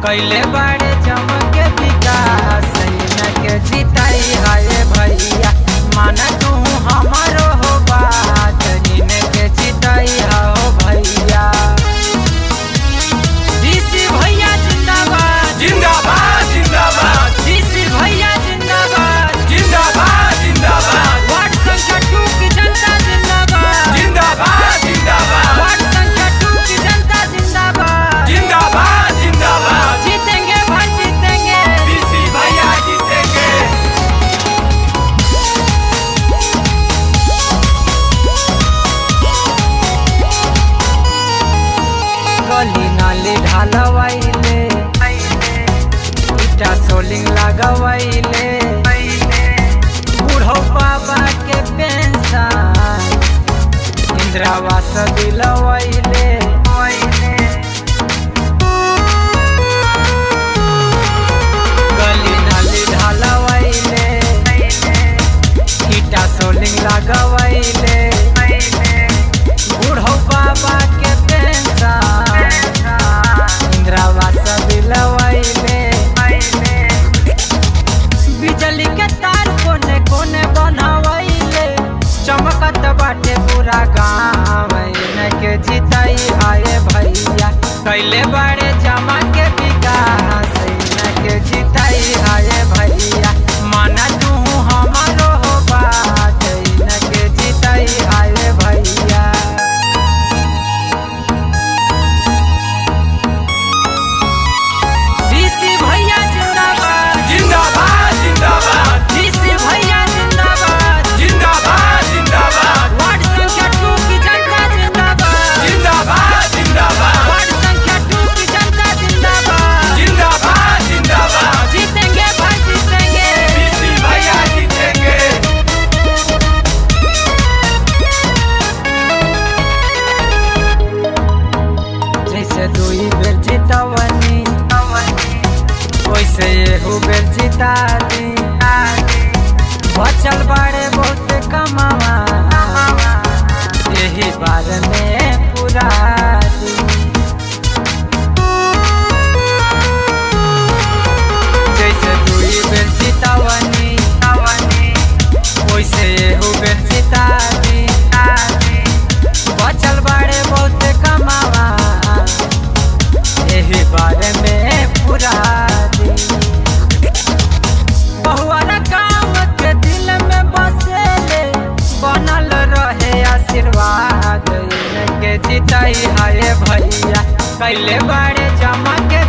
कैले बड़े चमके विकास के जीताई हाय भैया माना तू हमारो हो बात के जीताई हो भैया। डीसी भैया जिंदाबाद जिंदाबाद जिंदाबाद डीसी भैया जिंदाबाद जिंदाबाद जिंदाबाद वार्ड संख्या 2 की जनता जिंदाबाद जिंदाबाद जिंदाबाद वार्ड संख्या 2 की जनता जिंदाबाद जिंदाबाद जिंदाबाद जीतेंगे भाई जीतेंगे डीसी भैया जीतेंगे। गली नाली ढालवाइले इटा सोलिंग लगवाइले बूढ़ो बाबा के पेंशन इंदिरावास दिलवाइले गली नाली ढालवाइले इटा सोलिंग लगवाइले बूढ़ो बाबा के पेंशन इंदिरावास दिलवाइले बिजली के तार कोने कोने बनवाइले चमकत बाटे पूरा गाँव के जीताई हाय भैया कैले बड़े जमा के विकास के जीताई हाय भैया माना तू हमारो हो बात के जीताई हाय भैया। डीसी भैया जिंदाबाद जिंदाबाद जिंदाबाद डीसी भैया जिंदाबाद जिंदाबाद जिंदाबाद वार्ड संख्या 2 की जनता जिंदाबाद जिंदाबाद जिंदाबाद वार्ड संख्या 2 की जनता जिंदाबाद जिंदाबाद जिंदाबाद जीतेंगे भाई जीतेंगे डीसी भैया जीतेंगे। जैसे दुई बेर जीतवनी वैसे एहू बेर जीता दी बचल बाड़े बहुत कमावा यही बार में पूरा दी। जैसे दुई बेर जीतवनी वैसे एहू बेर जीता दी बचल बाड़े बहुत कमावा यही बारे में पूरा दी। बहुआरा गाँव के दिल में बसेले बनल रहे आशीर्वाद के जीताई हाय भैया कैले बड़े जमा के